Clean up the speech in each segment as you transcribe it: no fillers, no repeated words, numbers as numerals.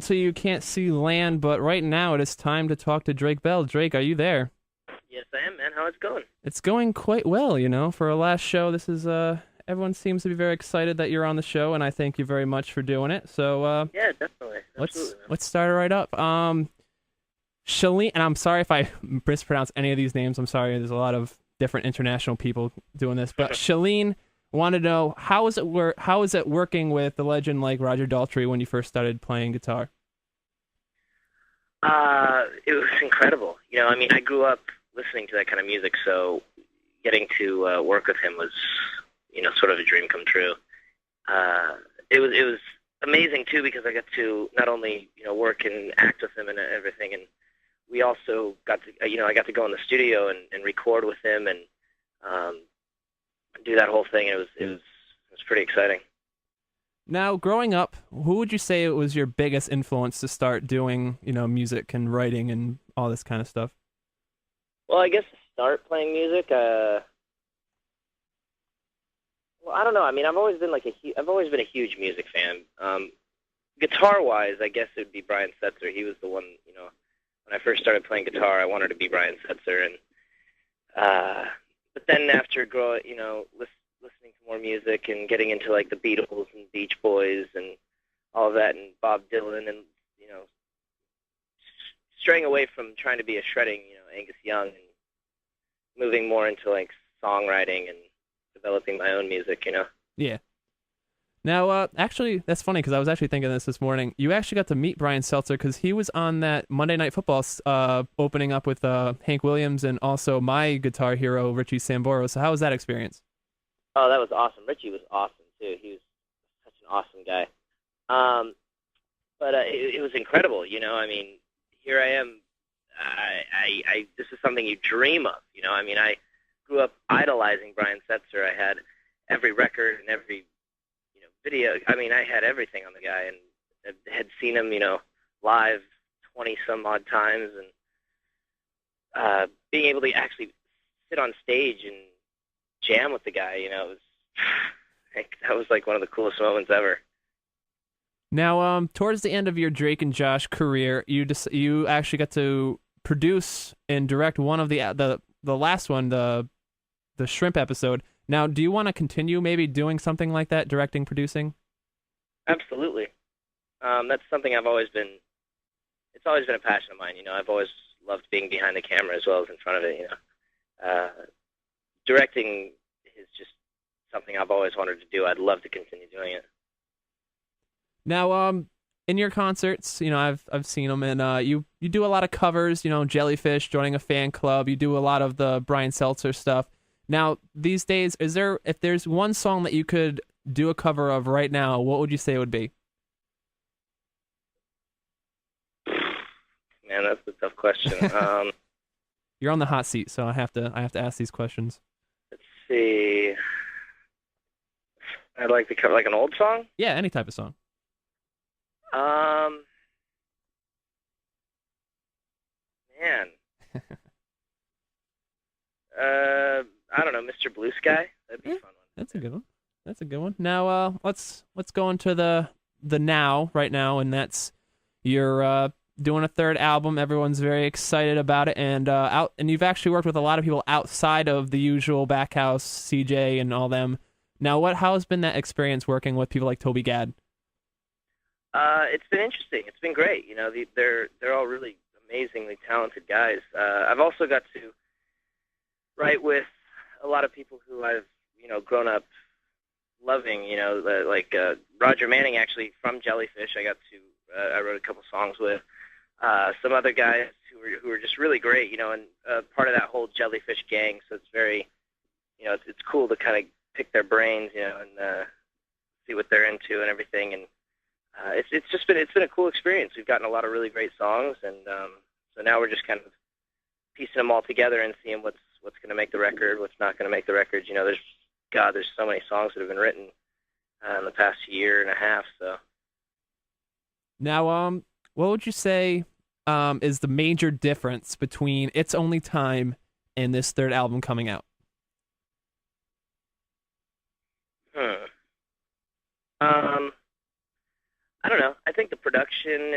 so you can't see land, but right now it is time to talk to Drake Bell. Drake, are you there? Yes, I am, man. How it's going? It's going quite well, for our last show. This is everyone seems to be very excited that you're on the show, and I thank you very much for doing it. So Yeah, definitely, let's absolutely, man. let's start it right up. Shalene, and I'm sorry if I mispronounce any of these names. I'm sorry. There's a lot of different international people doing this, but Shalene wanted to know how is it working with the legend like Roger Daltrey when you first started playing guitar? It was incredible. I mean, I grew up listening to that kind of music, so getting to work with him was, sort of a dream come true. Uh, it was amazing too because I got to not only work and act with him and everything, and we also got to I got to go in the studio and record with him and um, do that whole thing. It was pretty exciting. Now, growing up, who would you say was your biggest influence to start doing, music and writing and all this kind of stuff? Well, I guess to start playing music. Well, I don't know. I mean, I've always been a huge music fan. Guitar wise, I guess it would be Brian Setzer. He was the one. When I first started playing guitar, I wanted to be Brian Setzer, and but then after listening to more music and getting into like the Beatles and Beach Boys and all of that, and Bob Dylan, and straying away from trying to be a shredding, Angus Young, and moving more into like songwriting and developing my own music. Yeah. Now, actually, that's funny because I was actually thinking this morning. You actually got to meet Brian Seltzer because he was on that Monday Night Football opening up with Hank Williams and also my guitar hero, Richie Samboro. So how was that experience? Oh, that was awesome. Richie was awesome too. He was such an awesome guy. Um, but it was incredible. I mean, here I am. This is something you dream of. I mean, I grew up idolizing Brian Setzer. I had every record and every video. I mean, I had everything on the guy, and had seen him, live 20 some odd times, and being able to actually sit on stage and jam with the guy, it was like, that was like one of the coolest moments ever. Now, towards the end of your Drake and Josh career, you actually got to produce and direct one of the last one, the shrimp episode. Now, do you want to continue maybe doing something like that, directing, producing? Absolutely. That's something I've always been. It's always been a passion of mine. I've always loved being behind the camera as well as in front of it. Directing is just something I've always wanted to do. I'd love to continue doing it. Now, in your concerts, I've seen them, and you do a lot of covers. Jellyfish, joining a fan club. You do a lot of the Brian Seltzer stuff. Now, these days, if there's one song that you could do a cover of right now, what would you say it would be? Man, that's a tough question. You're on the hot seat, so I have to ask these questions. Let's see. I'd like to cover like an old song. Yeah, any type of song. Um, Man. I don't know, Mr. Blue Sky. That'd be a Yeah, fun one. that's a good one. That's a good one. Now, let's go into the now right now, and that's you're doing a third album. Everyone's very excited about it, and you've actually worked with a lot of people outside of the usual Backhouse, CJ, and all them. Now, how has been that experience working with people like Toby Gad? It's been interesting. It's been great. They're all really amazingly talented guys. I've also got to write with a lot of people who I've grown up loving. Like Roger Manning, actually from Jellyfish. I wrote a couple songs with some other guys who are just really great. And part of that whole Jellyfish gang. So it's very it's cool to kind of pick their brains, and see what they're into and everything. And it's been a cool experience. We've gotten a lot of really great songs, and so now we're just kind of piecing them all together and seeing what's going to make the record, what's not going to make the record. There's so many songs that have been written in the past year and a half. So Now, what would you say is the major difference between It's Only Time and this third album coming out? hmm. Um, I don't know. I think the production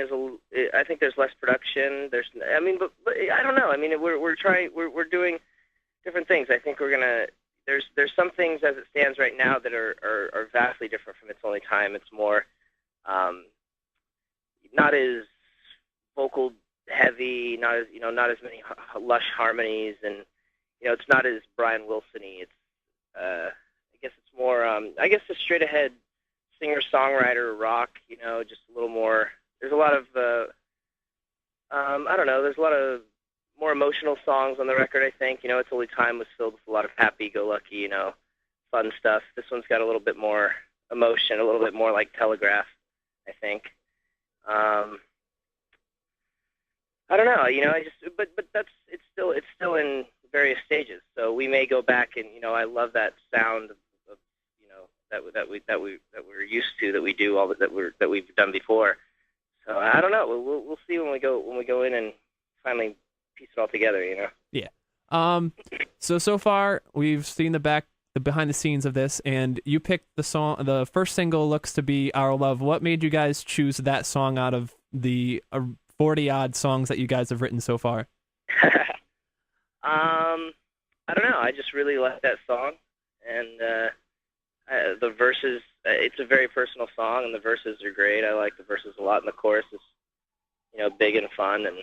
I think there's less production. I mean, but I don't know. I mean, we're doing different things. I think there's some things as it stands right now that are vastly different from It's Only Time. It's more, um, not as vocal heavy, not as many lush harmonies, and it's not as Brian Wilson-y. It's, I guess it's more, I guess a straight ahead singer-songwriter rock, just a little more. There's a lot of, I don't know, there's a lot of more emotional songs on the record, I think. It's Only Time was filled with a lot of happy-go-lucky, fun stuff. This one's got a little bit more emotion, a little bit more like Telegraph, I think. I don't know, but it's still in various stages. So we may go back and, I love that sound of that we're used to, that we do that we've done before. So I don't know. We'll see when we go in and finally piece it all together. Yeah. So far we've seen the behind the scenes of this, and you picked the song. The first single looks to be Our Love. What made you guys choose that song out of the 40 odd songs that you guys have written so far? I don't know. I just really like that song, and the verses. It's a very personal song, and the verses are great. I like the verses a lot, and the chorus is, big and fun, and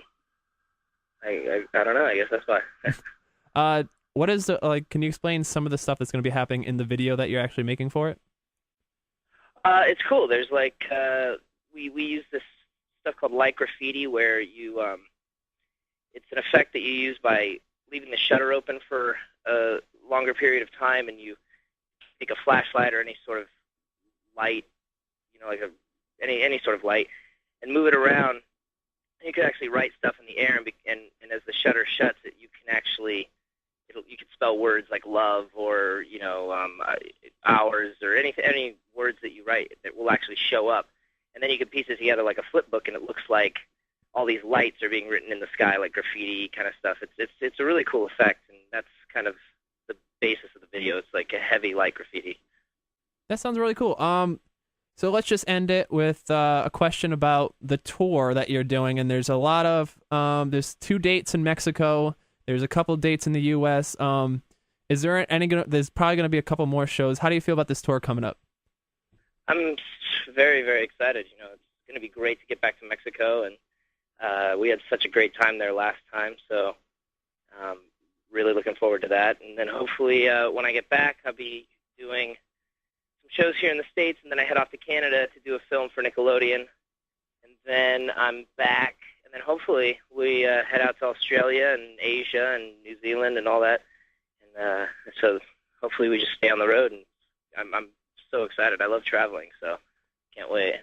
I don't know. I guess that's why. What is can you explain some of the stuff that's going to be happening in the video that you're actually making for it? It's cool. There's we use this stuff called light graffiti, where it's an effect that you use by leaving the shutter open for a longer period of time, and you take a flashlight or any sort of light, any sort of light, and move it around. And you can actually write stuff in the air, and as the shutter shuts, you can actually you can spell words like love or hours or any words that you write that will actually show up, and then you can piece it together like a flip book, and it looks like all these lights are being written in the sky, like graffiti kind of stuff. It's a really cool effect, and that's kind of the basis of the video. It's like a heavy light graffiti. That sounds really cool. So let's just end it with a question about the tour that you're doing. And there's a lot of there's 2 dates in Mexico. There's a couple dates in the U.S. Is there there's probably going to be a couple more shows. How do you feel about this tour coming up? I'm very, very excited. It's going to be great to get back to Mexico, and we had such a great time there last time. So really looking forward to that. And then hopefully when I get back, I'll be doing some shows here in the States, and then I head off to Canada to do a film for Nickelodeon. And then I'm back, and then hopefully we head out to Australia and Asia and New Zealand and all that. And so hopefully we just stay on the road, and I'm so excited. I love traveling, so can't wait.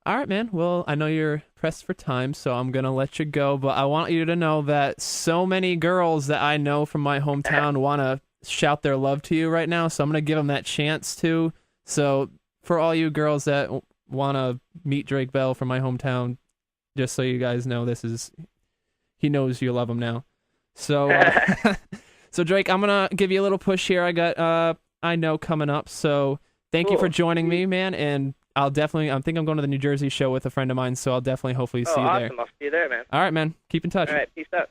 All right, man. Well, I know you're pressed for time, so I'm going to let you go. But I want you to know that so many girls that I know from my hometown want to shout their love to you right now, so I'm going to give them that chance too. So for all you girls that want to meet Drake Bell from my hometown, just so you guys know, he knows you love him now. So, so Drake, I'm going to give you a little push here. I got I Know coming up, so thank you for joining me, man, and I think I'm going to the New Jersey show with a friend of mine, so I'll definitely hopefully see you there. Awesome. I'll see you there, man. All right, man. Keep in touch. All right, peace out.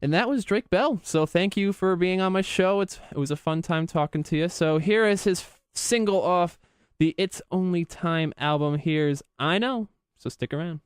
And that was Drake Bell. So thank you for being on my show. It was a fun time talking to you. So here is his single off the It's Only Time album. Here's I Know. So stick around.